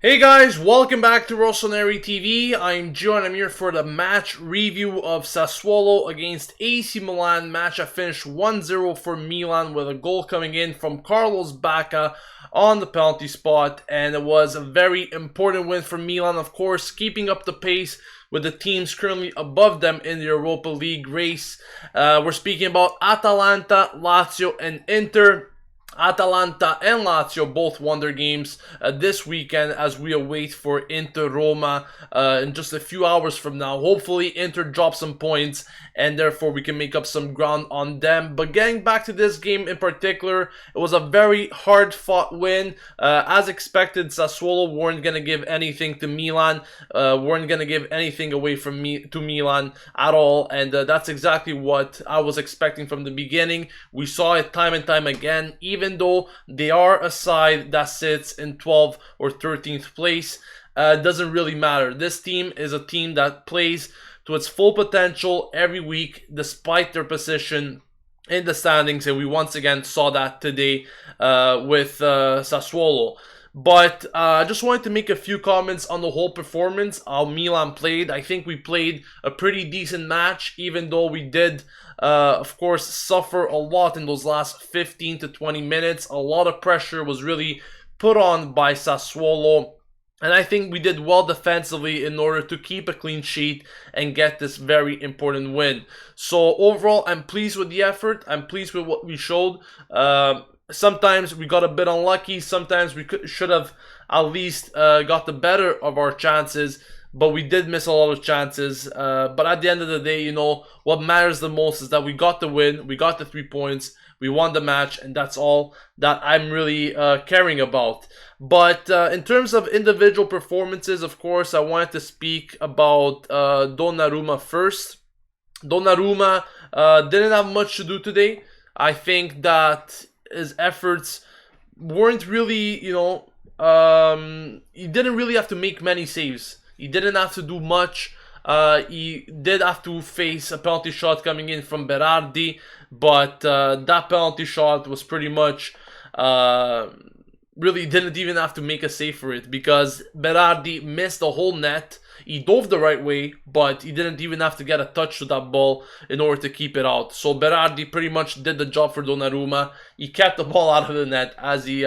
Hey guys, welcome back to Rossoneri TV. I'm Gio and I'm here for the match review of Sassuolo against AC Milan. Match that finished 1-0 for Milan with a goal coming in from Carlos Bacca on the penalty spot. And it was a very important win for Milan, of course, keeping up the pace with the teams currently above them in the Europa League race. We're speaking about Atalanta, Lazio, and Inter. Atalanta and Lazio both won their games this weekend as we await for Inter Roma in just a few hours from now. Hopefully Inter drops some points and therefore we can make up some ground on them. But getting back to this game in particular, it was a very hard fought win. As expected, Sassuolo weren't going to give anything to Milan, weren't going to give anything away from to Milan at all, and that's exactly what I was expecting from the beginning. We saw it time and time again. Even though they are a side that sits in 12th or 13th place, doesn't really matter. This team is a team that plays to its full potential every week despite their position in the standings, and we once again saw that today with Sassuolo. But I just wanted to make a few comments on the whole performance, how Milan played. I think we played a pretty decent match, even though we did, of course, suffer a lot in those last 15 to 20 minutes. A lot of pressure was really put on by Sassuolo. And I think we did well defensively in order to keep a clean sheet and get this very important win. So overall, I'm pleased with the effort. I'm pleased with what we showed. Sometimes we got a bit unlucky. Sometimes we should have at least got the better of our chances. But we did miss a lot of chances. But at the end of the day, you know, what matters the most is that we got the win. We got the 3 points. We won the match. And that's all that I'm really caring about. But in terms of individual performances, of course, I wanted to speak about Donnarumma first. Donnarumma didn't have much to do today. I think that his efforts weren't really, you know, he didn't really have to make many saves. He didn't have to do much. He did have to face a penalty shot coming in from Berardi, but that penalty shot was pretty much really didn't even have to make a save for it because Berardi missed the whole net. He dove the right way, but he didn't even have to get a touch to that ball in order to keep it out. So Berardi pretty much did the job for Donnarumma. He kept the ball out of the net as he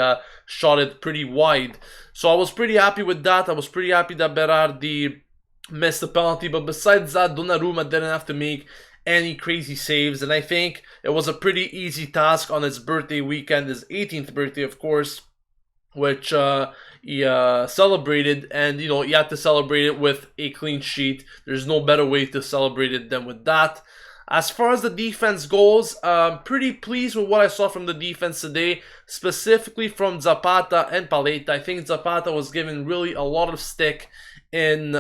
shot it pretty wide. So I was pretty happy with that. I was pretty happy that Berardi missed the penalty. But besides that, Donnarumma didn't have to make any crazy saves. And I think it was a pretty easy task on his birthday weekend, his 18th birthday, of course, which he celebrated, and you know, he had to celebrate it with a clean sheet. There's no better way to celebrate it than with that. As far as the defense goes, I'm pretty pleased with what I saw from the defense today, specifically from Zapata and Paletta. I think Zapata was given really a lot of stick in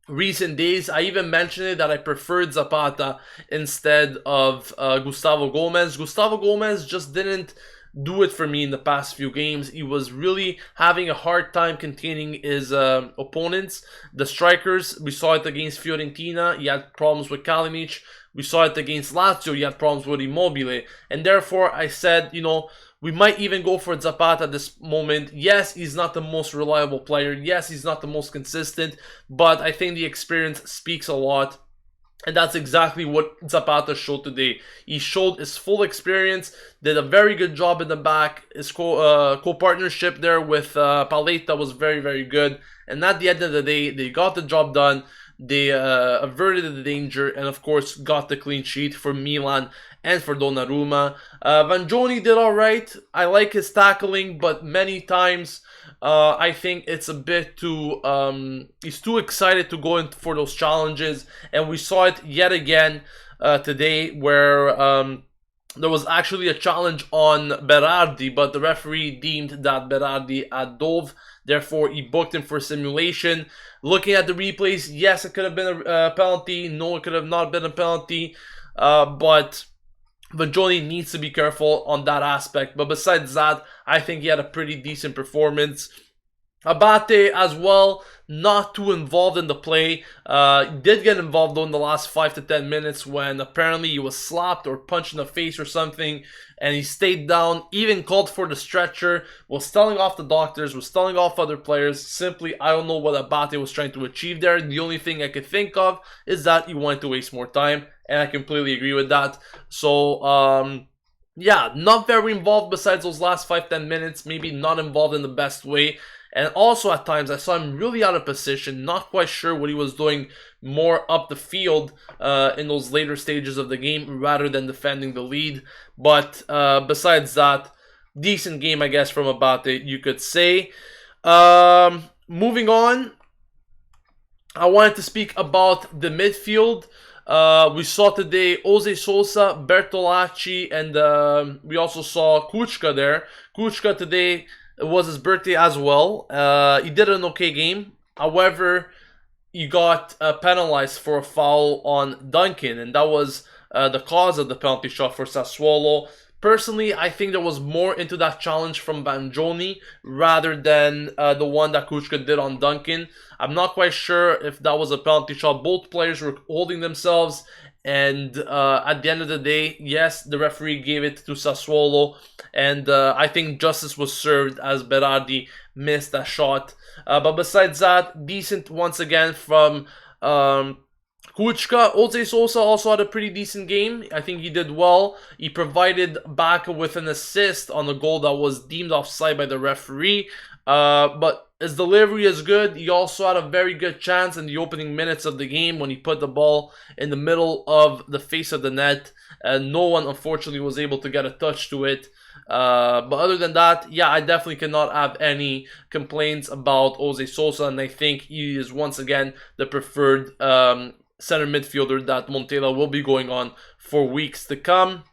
recent days. I even mentioned it that I preferred Zapata instead of Gustavo Gomez. Gustavo Gomez just didn't do it for me in the past few games. He was really having a hard time containing his opponents. The strikers, we saw it against Fiorentina. He had problems with Kalinic. We saw it against Lazio. He had problems with Immobile. And therefore, I said, you know, we might even go for Zapata at this moment. Yes, he's not the most reliable player. Yes, he's not the most consistent. But I think the experience speaks a lot. And that's exactly what Zapata showed today. He showed his full experience, did a very good job in the back. His co-partnership there with Paletta was very, very good. And at the end of the day, they got the job done. They averted the danger and, of course, got the clean sheet for Milan and for Donnarumma. Vangioni did all right. I like his tackling, but many times I think it's a bit too... he's too excited to go in for those challenges. And we saw it yet again today where... there was actually a challenge on Berardi, but the referee deemed that Berardi had dove. Therefore, he booked him for simulation. Looking at the replays, yes, it could have been a penalty. No, it could have not been a penalty. But Vangioni needs to be careful on that aspect. But besides that, I think he had a pretty decent performance. Abate as well, not too involved in the play. Did get involved though in the last 5 to 10 minutes when apparently he was slapped or punched in the face or something, and he stayed down, even called for the stretcher, was telling off the doctors, was telling off other players. Simply, I don't know what Abate was trying to achieve there. The only thing I could think of is that he wanted to waste more time, and I completely agree with that. So, yeah, not very involved besides those last 5-10 minutes, maybe not involved in the best way. And also at times I saw him really out of position, not quite sure what he was doing more up the field in those later stages of the game rather than defending the lead. But besides that, decent game I guess from Abate, you could say. Moving on, I wanted to speak about the midfield. We saw today Jose Sosa, Bertolacci, and we also saw Kuchka there. Kuchka today, it was his birthday as well. He did an okay game. However, he got penalized for a foul on Duncan, and that was the cause of the penalty shot for Sassuolo. Personally, I think there was more into that challenge from Banjoni rather than the one that Kuchka did on Duncan. I'm not quite sure if that was a penalty shot. Both players were holding themselves, and at the end of the day, yes, the referee gave it to Sassuolo, and I think justice was served as Berardi missed that shot. But besides that, decent once again from Kuchka. Jose Sosa also had a pretty decent game. I think he did well. He provided Bacca with an assist on a goal that was deemed offside by the referee. But his delivery is good. He also had a very good chance in the opening minutes of the game when he put the ball in the middle of the face of the net. And no one, unfortunately, was able to get a touch to it. But other than that, yeah, I definitely cannot have any complaints about Jose Sosa. And I think he is once again the preferred center midfielder that Montella will be going on for weeks to come.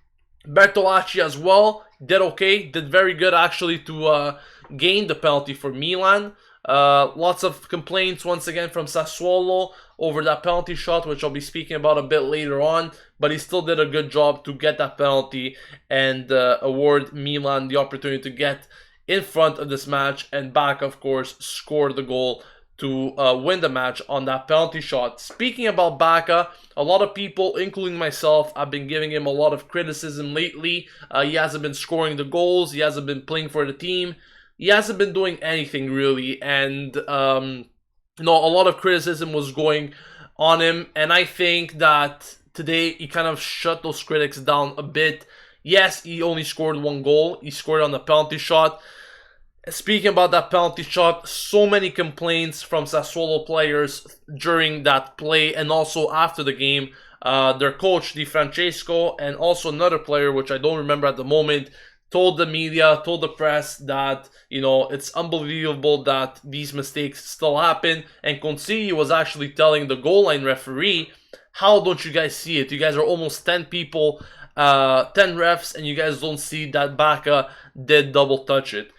Bertolacci as well did okay, did very good actually to gain the penalty for Milan. Lots of complaints once again from Sassuolo over that penalty shot, which I'll be speaking about a bit later on, but he still did a good job to get that penalty and award Milan the opportunity to get in front of this match, and Bacca, of course, scored the goal to win the match on that penalty shot. Speaking about Bacca, a lot of people, including myself, have been giving him a lot of criticism lately. He hasn't been scoring the goals. He hasn't been playing for the team. He hasn't been doing anything really. And, a lot of criticism was going on him. And I think that today he kind of shut those critics down a bit. Yes, he only scored one goal. He scored on the penalty shot. Speaking about that penalty shot, so many complaints from Sassuolo players during that play and also after the game. Their coach, Di Francesco, and also another player, which I don't remember at the moment, told the media, told the press that, it's unbelievable that these mistakes still happen. And Consigli was actually telling the goal line referee, how don't you guys see it? You guys are almost 10 people, 10 refs, and you guys don't see that Bacca did double touch it.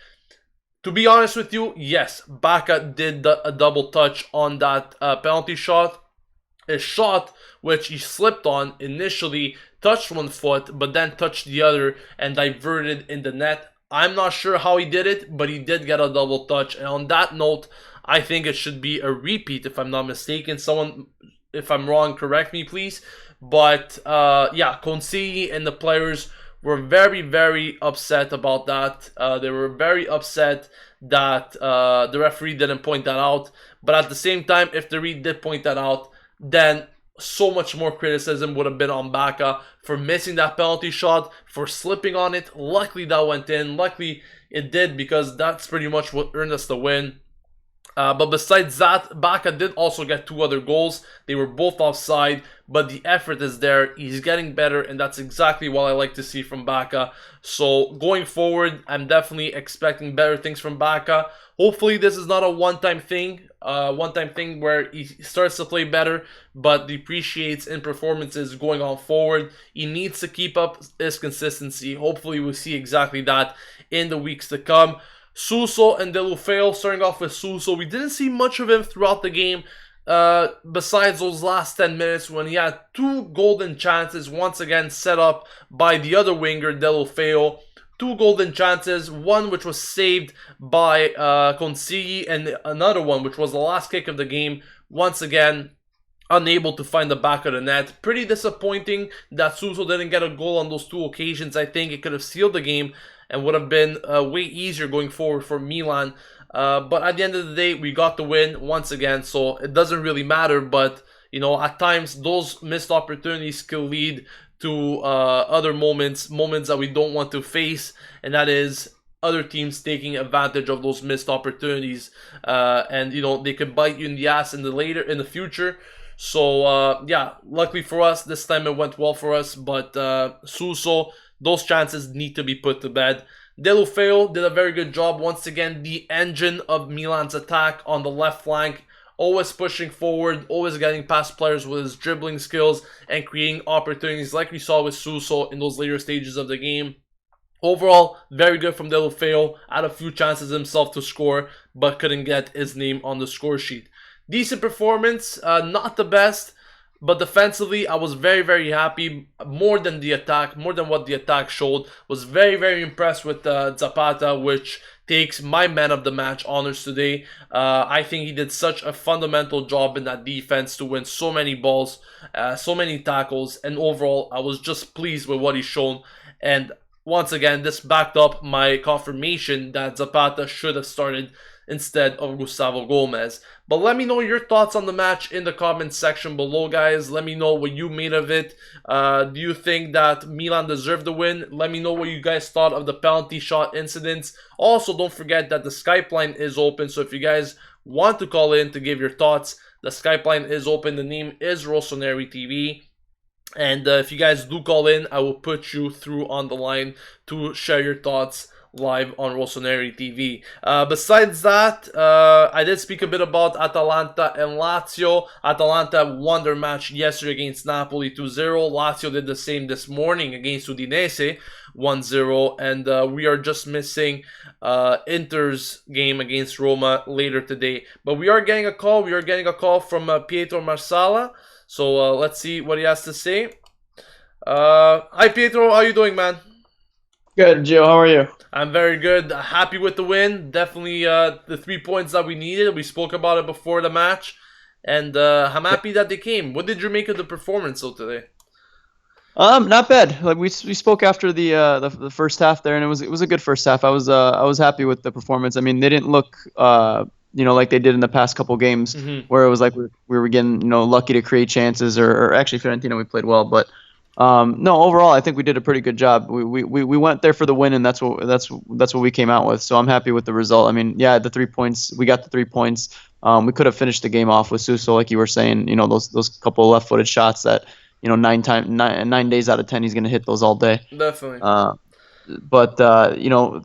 To be honest with you, yes, Bacca did a double touch on that penalty shot. A shot which he slipped on initially, touched one foot, but then touched the other and diverted in the net. I'm not sure how he did it, but he did get a double touch. And on that note, I think it should be a repeat if I'm not mistaken. Someone, if I'm wrong, correct me please. But yeah, Consigli and the players were very, very upset about that. They were very upset that the referee didn't point that out. But at the same time, if the referee did point that out, then so much more criticism would have been on Bacca for missing that penalty shot, for slipping on it. Luckily that went in. Luckily it did, because that's pretty much what earned us the win. But besides that, Bacca did also get 2 other goals. They were both offside, but the effort is there. He's getting better, and that's exactly what I like to see from Bacca. So going forward, I'm definitely expecting better things from Bacca. Hopefully this is not a one-time thing where he starts to play better, but depreciates in performances going on forward. He needs to keep up his consistency. Hopefully we'll see exactly that in the weeks to come. Suso and Deulofeu, starting off with Suso. We didn't see much of him throughout the game, besides those last 10 minutes when he had 2 golden chances, once again set up by the other winger, Deulofeu. two golden chances, one which was saved by Consigli, and another one which was the last kick of the game. Once again, unable to find the back of the net. Pretty disappointing that Suso didn't get a goal on those two occasions. I think it could have sealed the game and would have been way easier going forward for Milan. But at the end of the day, we got the win once again, so it doesn't really matter. But, you know, at times, those missed opportunities can lead to other moments that we don't want to face, and that is other teams taking advantage of those missed opportunities. And, you know, they could bite you in the ass in the future. So, yeah, luckily for us, this time it went well for us. But Suso, those chances need to be put to bed. Deulofeu did a very good job. Once again, the engine of Milan's attack on the left flank. Always pushing forward, always getting past players with his dribbling skills and creating opportunities like we saw with Suso in those later stages of the game. Overall, very good from Deulofeu. Had a few chances himself to score, but couldn't get his name on the score sheet. Decent performance, not the best, but defensively, I was very, very happy. More than what the attack showed. Was very, very impressed with Zapata, which takes my man of the match honors today. I think he did such a fundamental job in that defense to win so many balls, so many tackles, and overall, I was just pleased with what he's shown. And once again, this backed up my confirmation that Zapata should have started instead of Gustavo Gomez. But let me know your thoughts on the match in the comments section below, guys. Let me know what you made of it. Do you think that Milan deserved the win? Let me know what you guys thought of the penalty shot incidents. Also, don't forget that the Skype line is open, so if you guys want to call in to give your thoughts, the Skype line is open. The name is Rossoneri TV. And if you guys do call in, I will put you through on the line to share your thoughts live on Rossoneri TV. Besides that, I did speak a bit about Atalanta and Lazio. Atalanta won their match yesterday against Napoli 2-0. Lazio did the same this morning against Udinese 1-0. And we are just missing Inter's game against Roma later today. But we are getting a call. We are getting a call from Pietro Marsala. So let's see what he has to say. Hi Pietro, how you doing, man? Good, Joe. How are you? I'm very good. Happy with the win. Definitely the 3 points that we needed. We spoke about it before the match. And I'm happy that they came. What did you make of the performance though today? Not bad. Like we spoke after the first half there, and it was a good first half. I was happy with the performance. I mean, they didn't look like they did in the past couple games, where it was like we were getting lucky to create chances, or actually Fiorentina we played well, but no, overall I think we did a pretty good job. We went there for the win, and that's what we came out with. So I'm happy with the result. I mean, yeah, the 3 points, we got the 3 points. We could have finished the game off with Suso, like you were saying. Those couple left-footed shots that 9 days out of 10 he's gonna hit those all day. Definitely. But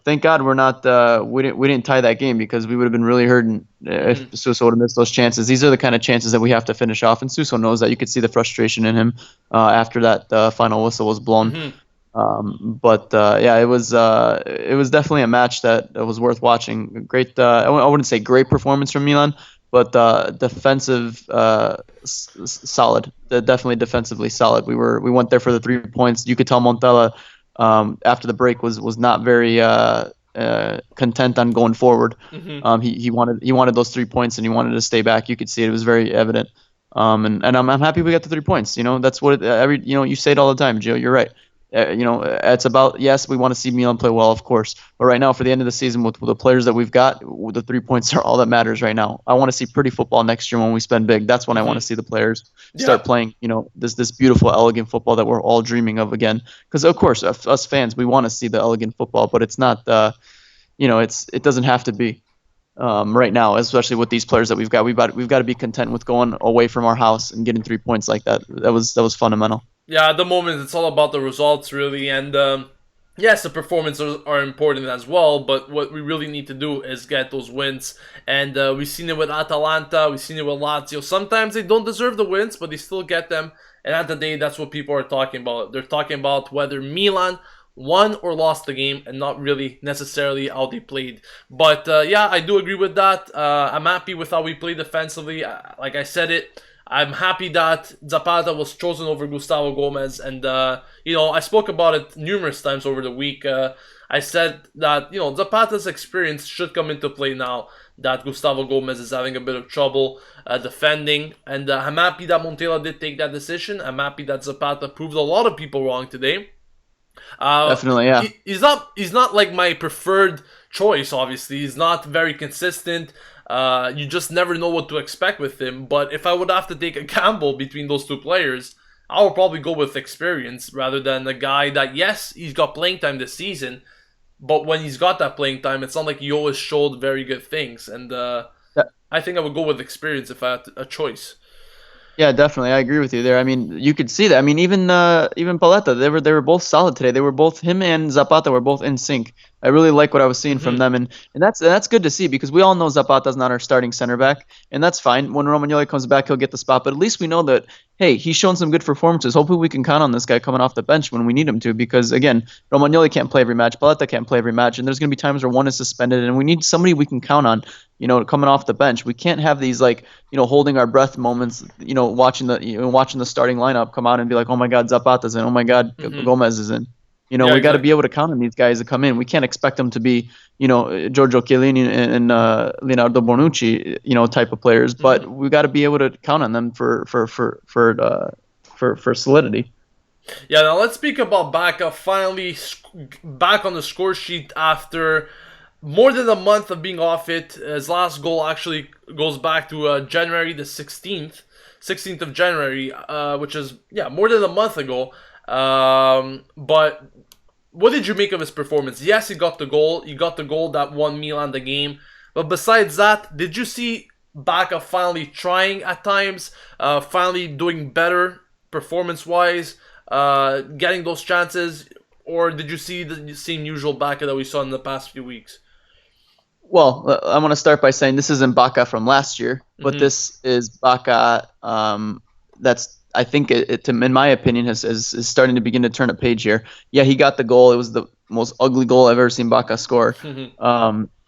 thank God we're not. We didn't tie that game, because we would have been really hurting if Suso would have missed those chances. These are the kind of chances that we have to finish off, and Suso knows that. You could see the frustration in him after that final whistle was blown. Yeah, it was definitely a match that was worth watching. Great. I wouldn't say great performance from Milan, but defensive solid. Definitely defensively solid. We went there for the 3 points. You could tell Montella, after the break, was not very content on going forward. He wanted those 3 points, and he wanted to stay back. You could see it was very evident. And I'm happy we got the 3 points. That's what you say it all the time, Joe. You're right. It's about, yes, we want to see Milan play well, of course, but right now, for the end of the season, with the players that we've got, the 3 points are all that matters right now. I want to see pretty football next year when we spend big. That's when I want to see the players start playing, this beautiful, elegant football that we're all dreaming of again. Because of course, us fans, we want to see the elegant football, but it's not, it doesn't have to be. Right now, especially with these players that we've got to be content with going away from our house and getting 3 points like that. That was fundamental. Yeah, at the moment, it's all about the results, really. And yes, the performances are important as well, but what we really need to do is get those wins. And we've seen it with Atalanta, we've seen it with Lazio. Sometimes they don't deserve the wins, but they still get them. And at the day, that's what people are talking about. They're talking about whether Milan won or lost the game, and not really necessarily how they played. But yeah, I do agree with that. I'm happy with how we played defensively. Like I said it, I'm happy that Zapata was chosen over Gustavo Gomez, and I spoke about it numerous times over the week. I said that, Zapata's experience should come into play now that Gustavo Gomez is having a bit of trouble defending. And I'm happy that Montella did take that decision. I'm happy that Zapata proved a lot of people wrong today. Definitely, yeah. He's not like my preferred choice. Obviously, he's not very consistent. You just never know what to expect with him. But if I would have to take a gamble between those two players, I would probably go with experience rather than a guy that, yes, he's got playing time this season, but when he's got that playing time, it's not like he always showed very good things. And I think I would go with experience if I had a choice. Yeah, definitely. I agree with you there. I mean, you could see that. I mean, even Paletta, they were both solid today. They were both him and Zapata were both in sync. I really like what I was seeing from them, and that's good to see because we all know Zapata's not our starting center back, and that's fine. When Romagnoli comes back, he'll get the spot, but at least we know that hey, he's shown some good performances. Hopefully, we can count on this guy coming off the bench when we need him to because again, Romagnoli can't play every match, Paletta can't play every match, and there's going to be times where one is suspended, and we need somebody we can count on. Coming off the bench, we can't have these holding our breath moments. Watching the starting lineup come out and be like, oh my God, Zapata's in. Oh my God, Gomez is in. We got to exactly. be able to count on these guys to come in. We can't expect them to be, Giorgio Chiellini and Leonardo Bonucci, type of players. But we got to be able to count on them for solidity. Yeah, now let's speak about Bacca finally back on the score sheet after more than a month of being off it. His last goal actually goes back to January the 16th of January, which is, more than a month ago. But what did you make of his performance? Yes, he got the goal. He got the goal that won Milan the game. But besides that, did you see Bacca finally trying at times, finally doing better performance-wise, getting those chances? Or did you see the same usual Bacca that we saw in the past few weeks? Well, I want to start by saying this isn't Bacca from last year, but this is Bacca that's, I think, in my opinion, is starting to begin to turn a page here. Yeah, he got the goal. It was the most ugly goal I've ever seen Bacca score.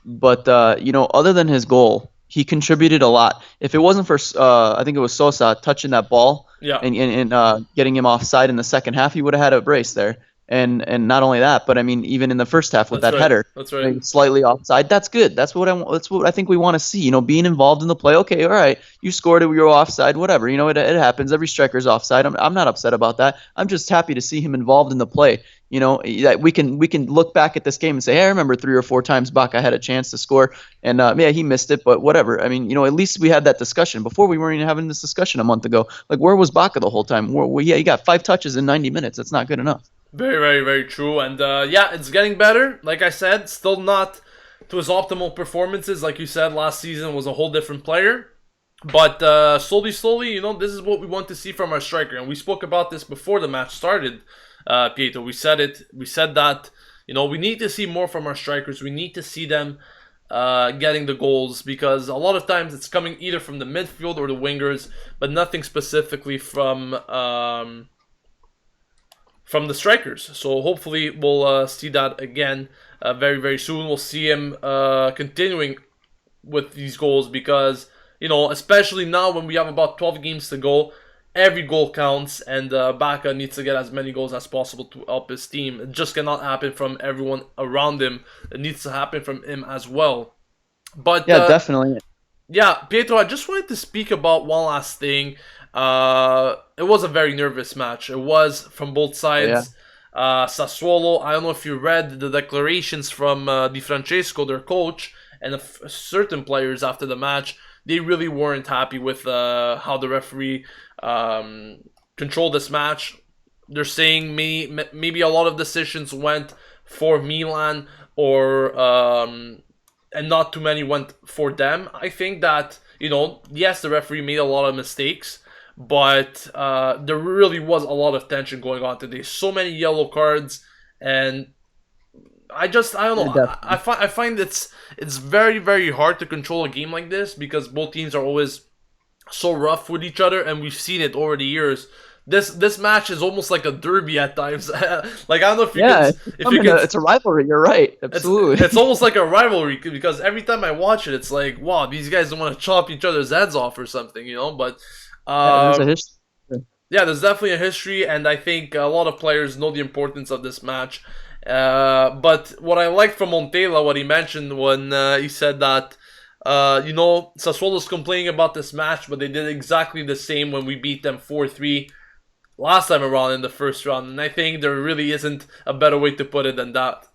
But other than his goal, he contributed a lot. If it wasn't for, I think it was Sosa touching that ball and getting him offside in the second half, he would have had a brace there. And not only that, but I mean, even in the first half with header, that's right, slightly offside. That's good. That's what I think we want to see. Being involved in the play. Okay, all right, you scored it. We were offside. Whatever. It happens. Every striker's offside. I'm not upset about that. I'm just happy to see him involved in the play. That we can look back at this game and say, hey, I remember 3 or 4 times Bacca had a chance to score, and he missed it, but whatever. I mean, at least we had that discussion. Before we weren't even having this discussion a month ago. Like, where was Bacca the whole time? He got 5 touches in 90 minutes. That's not good enough. Very, very, very true. And it's getting better. Like I said, still not to his optimal performances. Like you said, last season was a whole different player. But slowly, this is what we want to see from our striker. And we spoke about this before the match started, Pietro. We said it. We said that, we need to see more from our strikers. We need to see them getting the goals because a lot of times it's coming either from the midfield or the wingers, but nothing specifically from the strikers. So hopefully we'll see that again very, very soon. We'll see him continuing with these goals because, especially now when we have about 12 games to go, every goal counts, and Bacca needs to get as many goals as possible to help his team. It just cannot happen from everyone around him. It needs to happen from him as well. But yeah, definitely. Yeah, Pietro, I just wanted to speak about one last thing. It was a very nervous match. It was from both sides. Yeah. Sassuolo, I don't know if you read the declarations from Di Francesco, their coach, and certain players after the match. They really weren't happy with how the referee controlled this match. They're saying maybe a lot of decisions went for Milan and not too many went for them. I think that, yes, the referee made a lot of mistakes, but there really was a lot of tension going on today. So many yellow cards, and I don't know. I find it's very, very hard to control a game like this because both teams are always so rough with each other, and we've seen it over the years. This match is almost like a derby at times. Like, I don't know if you can. It's a rivalry. You're right. Absolutely. It's almost like a rivalry because every time I watch it, it's like, wow, these guys don't want to chop each other's heads off or something, But there's a history. Yeah, there's definitely a history, and I think a lot of players know the importance of this match. But what I liked from Montella, what he mentioned when he said that, Sassuolo's complaining about this match, but they did exactly the same when we beat them 4-3 last time around in the first round. And I think there really isn't a better way to put it than that.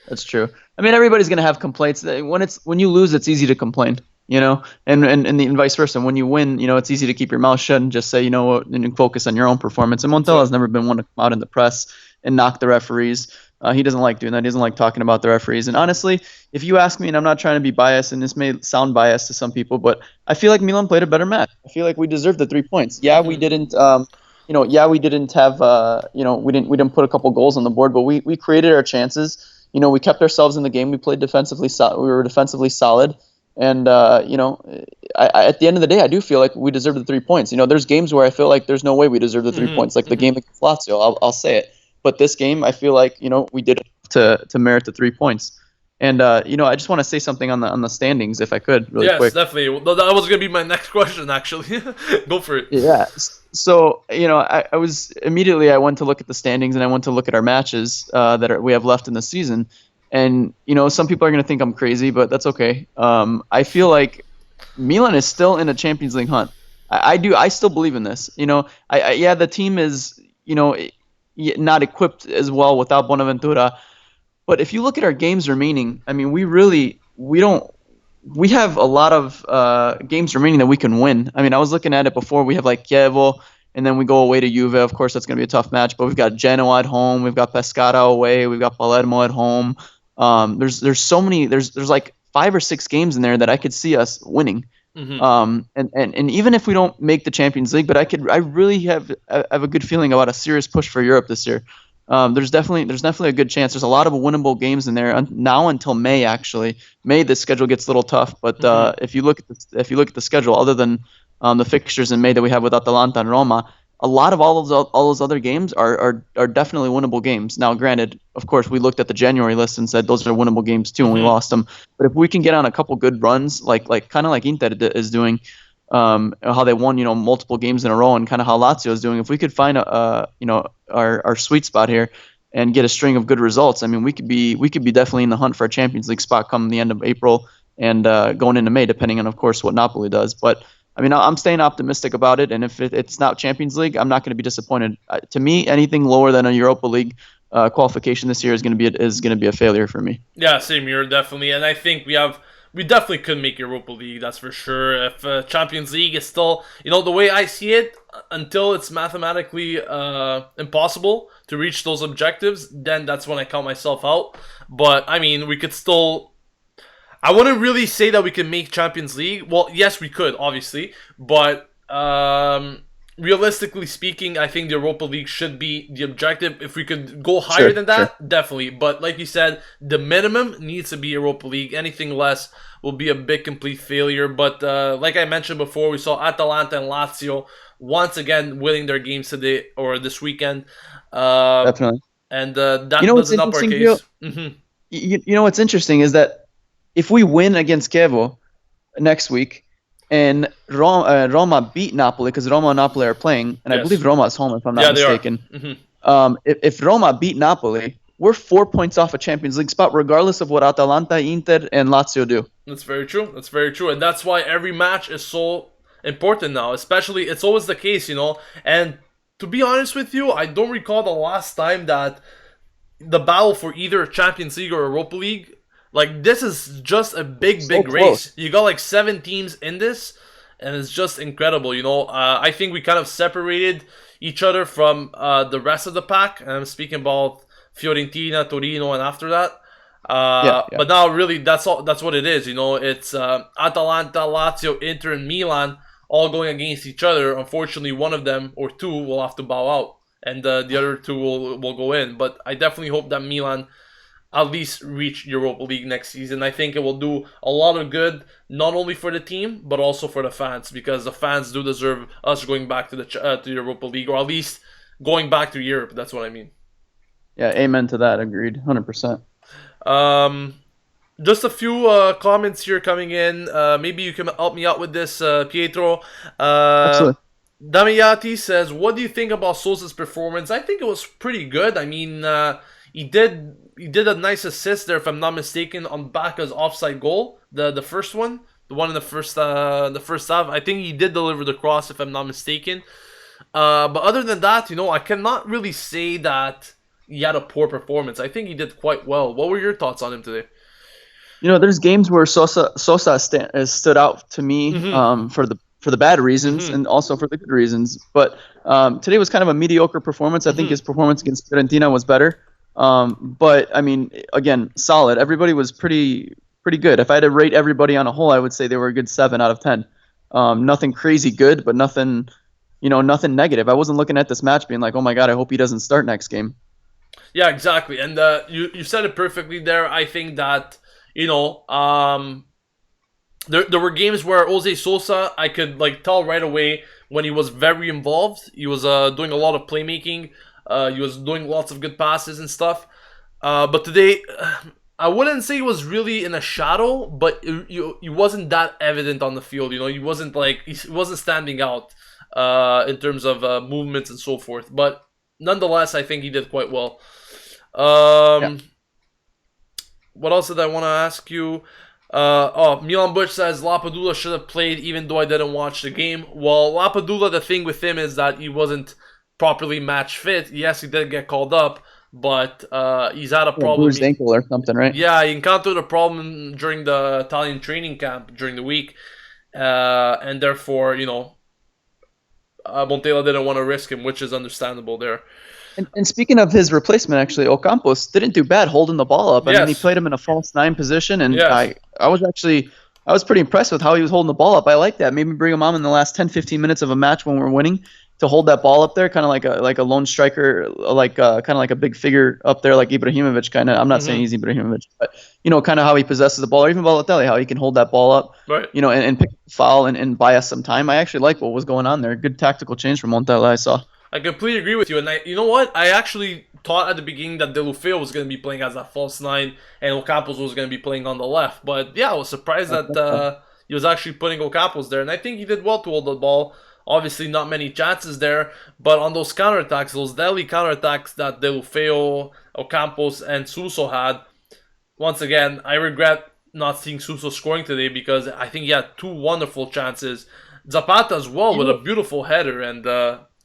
That's true. I mean, everybody's gonna have complaints. When you lose, it's easy to complain, and vice versa. When you win, it's easy to keep your mouth shut and just say, and focus on your own performance. And Montella has never been one to come out in the press and knock the referees. He doesn't like doing that. He doesn't like talking about the referees. And honestly, if you ask me, and I'm not trying to be biased, and this may sound biased to some people, but I feel like Milan played a better match. I feel like we deserved the 3 points. Yeah, we didn't. We didn't have. We didn't put a couple goals on the board, but we created our chances. We kept ourselves in the game. We played defensively. We were defensively solid, and at the end of the day, I do feel like we deserve the 3 points. There's games where I feel like there's no way we deserve the 3 points, like the game against Lazio. I'll say it, but this game, I feel like we did it to merit the 3 points. And I just want to say something on the standings, if I could, really quick. Yes, definitely. That was gonna be my next question, actually. Go for it. Yeah. So I went to look at the standings and I went to look at our matches we have left in the season, and some people are gonna think I'm crazy, but that's okay. I feel like Milan is still in a Champions League hunt. I still believe in this. The team is not equipped as well without Bonaventura. But if you look at our games remaining, I mean, we have a lot of games remaining that we can win. I mean, I was looking at it before. We have like Chievo, and then we go away to Juve. Of course, that's going to be a tough match. But we've got Genoa at home. We've got Pescara away. We've got Palermo at home. There's so many. There's like 5 or 6 games in there that I could see us winning. And even if we don't make the Champions League, but I really have a good feeling about a serious push for Europe this year. There's definitely a good chance. There's a lot of winnable games in there now until May. Actually, May the schedule gets a little tough, but if you look at the schedule, other than the fixtures in May that we have with Atalanta and Roma, a lot of all those other games are definitely winnable games. Now, granted, of course, we looked at the January list and said those are winnable games too, and we lost them. But if we can get on a couple good runs, like kind of like Inter is doing. How they won, multiple games in a row, and kind of how Lazio is doing. If we could find our sweet spot here and get a string of good results, I mean, we could be definitely in the hunt for a Champions League spot come the end of April and going into May, depending on, of course, what Napoli does. But I mean, I'm staying optimistic about it, and if it's not Champions League, I'm not going to be disappointed. To me, anything lower than a Europa League qualification this year is going to be a failure for me. Yeah, same here, definitely, and I think we definitely could make Europa League, that's for sure. If Champions League is still, the way I see it, until it's mathematically impossible to reach those objectives, then that's when I count myself out. But, I mean, we could still... I wouldn't really say that we can make Champions League. Well, yes, we could, obviously. But, realistically speaking, I think the Europa League should be the objective. If we could go higher than that, definitely. But like you said, the minimum needs to be Europa League. Anything less will be a big complete failure. But like I mentioned before, we saw Atalanta and Lazio once again winning their games today or this weekend. Definitely. And that doesn't up our case. What's interesting is that if we win against Chievo next week, and Roma beat Napoli, because Roma and Napoli are playing, and I believe Roma is home if I'm not mistaken. If Roma beat Napoli, we're 4 points off a Champions League spot, regardless of what Atalanta, Inter, and Lazio do. That's very true. That's very true, and that's why every match is so important now. Especially, it's always the case, And to be honest with you, I don't recall the last time that the battle for either Champions League or Europa League. Like, this is just a big race. You got like 7 teams in this, and it's just incredible, I think we kind of separated each other from the rest of the pack. And I'm speaking about Fiorentina, Torino, and after that. But now, really, that's what it is, It's Atalanta, Lazio, Inter, and Milan all going against each other. Unfortunately, one of them or two will have to bow out, and the other two will go in. But I definitely hope that Milan at least reach Europa League next season. I think it will do a lot of good, not only for the team, but also for the fans, because the fans do deserve us going back to the Europa League, or at least going back to Europe. That's what I mean. Yeah, amen to that. Agreed, 100%. Just a few comments here coming in. Maybe you can help me out with this, Pietro. Absolutely. Damiati says, what do you think about Sosa's performance? I think it was pretty good. I mean... He did a nice assist there, if I'm not mistaken, on Bacca's offside goal, the first one, the one in the first half. I think he did deliver the cross, if I'm not mistaken. But other than that, I cannot really say that he had a poor performance. I think he did quite well. What were your thoughts on him today? There's games where Sosa has stood out to me for the bad reasons and also for the good reasons. But today was kind of a mediocre performance. I think his performance against Fiorentina was better. But I mean, again, solid. Everybody was pretty good. If I had to rate everybody on a whole, I would say they were a good 7 out of 10. Nothing crazy good, but nothing negative. I wasn't looking at this match being like, oh my God, I hope he doesn't start next game. Yeah, exactly. And you said it perfectly there. I think that, there were games where Jose Sosa, I could tell right away when he was very involved. He was doing a lot of playmaking. He was doing lots of good passes and stuff. But today, I wouldn't say he was really in a shadow, but he wasn't that evident on the field. He wasn't standing out in terms of movements and so forth. But nonetheless, I think he did quite well. Yeah. What else did I want to ask you? Milan Butch says Lapadula should have played even though I didn't watch the game. Well, Lapadula, the thing with him is that he wasn't properly match fit. Yes, he did get called up, but he's had a problem. Bruised ankle or something, right? Yeah, he encountered a problem during the Italian training camp during the week, and therefore, Montella didn't want to risk him, which is understandable there. And speaking of his replacement, actually, Ocampos didn't do bad holding the ball up. I mean, he played him in a false 9 position, and I was pretty impressed with how he was holding the ball up. I like that. Maybe bring him on in the last 10, 15 minutes of a match when we're winning to hold that ball up there, kind of like a lone striker, kind of like a big figure up there, like Ibrahimovic. Kind of. I'm not saying he's Ibrahimovic, but kind of how he possesses the ball, or even Balotelli, how he can hold that ball up, right? And pick a foul and buy us some time. I actually like what was going on there. Good tactical change from Montella, I saw. I completely agree with you, and you know what? I actually thought at the beginning that Deulofeu was going to be playing as that false 9, and Ocampos was going to be playing on the left. But yeah, I was surprised that he was actually putting Ocampos there, and I think he did well to hold the ball. Obviously, not many chances there, but on those counterattacks, those deadly counterattacks that Deulofeu, Ocampos, and Suso had, once again, I regret not seeing Suso scoring today because I think he had 2 wonderful chances. Zapata as well with a beautiful header, and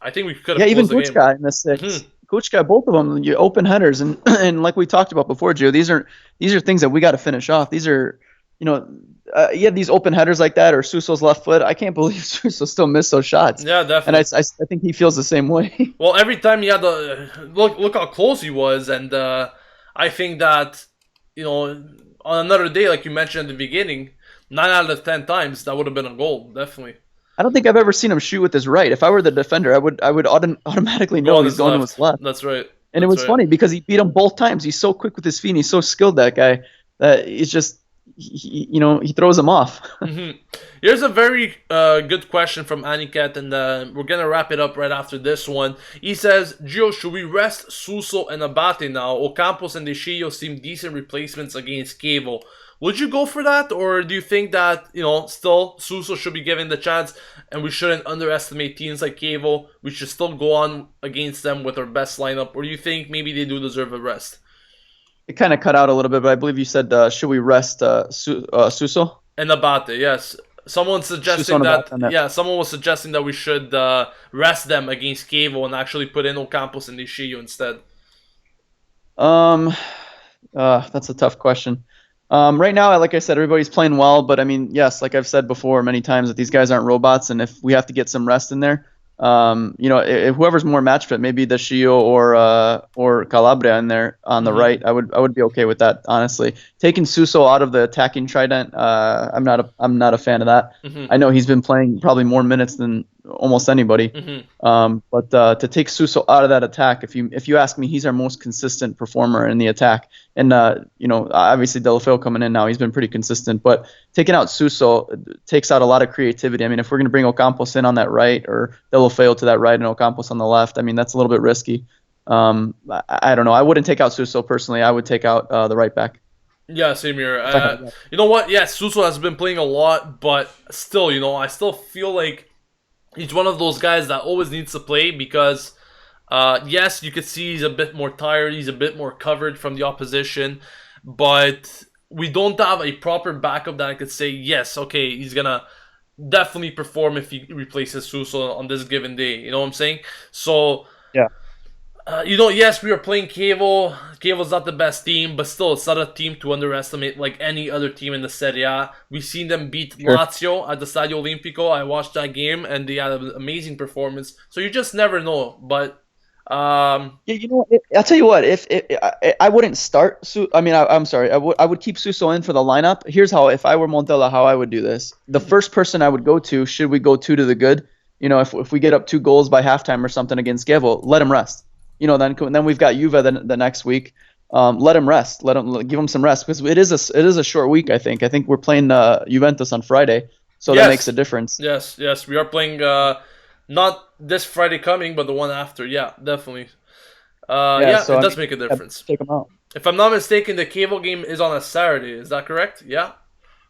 I think we could have closed the game. Yeah, even Kuchka in the 6. Kuchka, both of them, you open headers, and and like we talked about before, Gio, these are things that we got to finish off. These are, these open headers like that, or Suso's left foot. I can't believe Suso still missed those shots. Yeah, definitely. And I think he feels the same way. Well, every time he had look how close he was, and I think that on another day, like you mentioned at the beginning, 9 out of 10 times that would have been a goal, definitely. I don't think I've ever seen him shoot with his right. If I were the defender, I would automatically know he's going to his left. That's right. And it was funny because he beat him both times. He's so quick with his feet. And he's so skilled, that guy, that he's just he throws him off. Here's a very good question from Aniket, and we're gonna wrap it up right after this one. He says, "Gio, should we rest Suso and Abate now? Ocampos and Deschillo seem decent replacements against Kevo. Would you go for that, or do you think that still Suso should be given the chance, and we shouldn't underestimate teams like Kevo? We should still go on against them with our best lineup, or do you think maybe they do deserve a rest?" It kind of cut out a little bit, but I believe you said, should we rest Suso? And Abate, yes. Someone suggesting someone was suggesting that we should rest them against Kevo and actually put in Ocampos and Deschillo instead. That's a tough question. Right now, like I said, everybody's playing well, but I mean, yes, like I've said before many times, that these guys aren't robots, and if we have to get some rest in there, if whoever's more match fit, maybe the Shio or Calabria in there on the right, I would be okay with that, honestly. Taking Suso out of the attacking trident, I'm not a fan of that. I know he's been playing probably more minutes than almost anybody. But to take Suso out of that attack, if you ask me, he's our most consistent performer in the attack. And obviously Deulofeu coming in now, he's been pretty consistent. But taking out Suso takes out a lot of creativity. I mean, if we're going to bring Ocampos in on that right, or Deulofeu to that right and Ocampos on the left, I mean, that's a little bit risky. I don't know. I wouldn't take out Suso personally. I would take out the right back. Yeah, same here. You know what? Yes, Suso has been playing a lot, but still, I still feel like he's one of those guys that always needs to play because Yes, you could see he's a bit more tired. He's a bit more covered from the opposition, but we don't have a proper backup that I could say yes. Okay, he's gonna definitely perform if he replaces Suso on this given day. You know what I'm saying? So Yeah, yes, we are playing Cavo. Cavo's not the best team, but still, it's not a team to underestimate like any other team in the Serie A. We've seen them beat sure. Lazio at the Stadio Olimpico. I watched that game, and they had an amazing performance. So you just never know. But Yeah, I'll tell you what. If I wouldn't start I mean, I'm sorry. I would keep Suso in for the lineup. Here's how. If I were Montella, how I would do this. The first person I would go to, should we go two to the good? If we get up 2 goals by halftime or something against Gevo, let him rest. Then we've got Juve the next week. Let him rest. Give him some rest because it is a short week. I think we're playing Juventus on Friday, so that makes yes, a difference. yes, we are playing. Not this Friday coming, but the one after. Yeah, definitely. Yeah, Yeah, so it I does mean, make a yeah, difference. take him out. If I'm not mistaken, the cable game is on a Saturday. Is that correct? Yeah.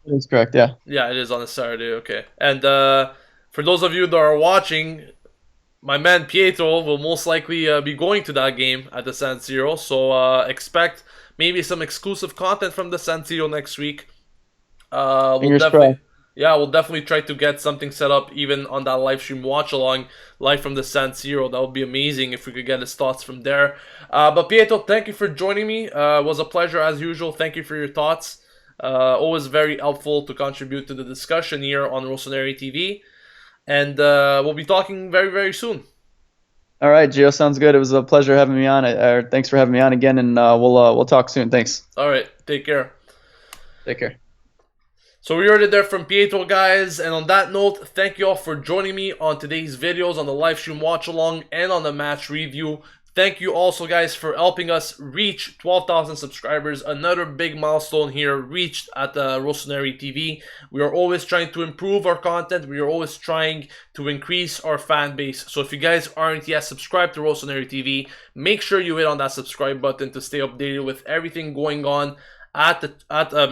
That's correct. Yeah. Yeah, it is on a Saturday. Okay. And for those of you that are watching, my man Pietro will most likely be going to that game at the San Siro. So expect maybe some exclusive content from the San Siro next week. We'll Fingers crossed. definitely, yeah, we'll definitely try to get something set up even on that live stream watch along live from the San Siro. That would be amazing if we could get his thoughts from there. But Pietro, thank you for joining me. It was a pleasure as usual. Thank you for your thoughts. Always very helpful to contribute to the discussion here on Rossoneri TV. And we'll be talking very, very soon. All right, Gio, sounds good. It was a pleasure having me on. Thanks for having me on again, and we'll talk soon. Thanks. All right, take care. Take care. So we heard it there from Pietro, guys. And on that note, thank you all for joining me on today's videos, on the live stream watch along, and on the match review. Thank you also, guys, for helping us reach 12,000 subscribers. Another big milestone here reached at Rossoneri TV. We are always trying to improve our content. We are always trying to increase our fan base. So if you guys aren't yet subscribed to Rossoneri TV, make sure you hit on that subscribe button to stay updated with everything going on at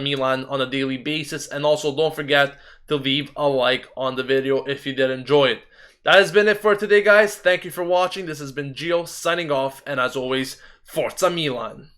Milan on a daily basis. And also don't forget to leave a like on the video if you did enjoy it. That has been it for today, guys. Thank you for watching. This has been Gio signing off, and as always, Forza Milan.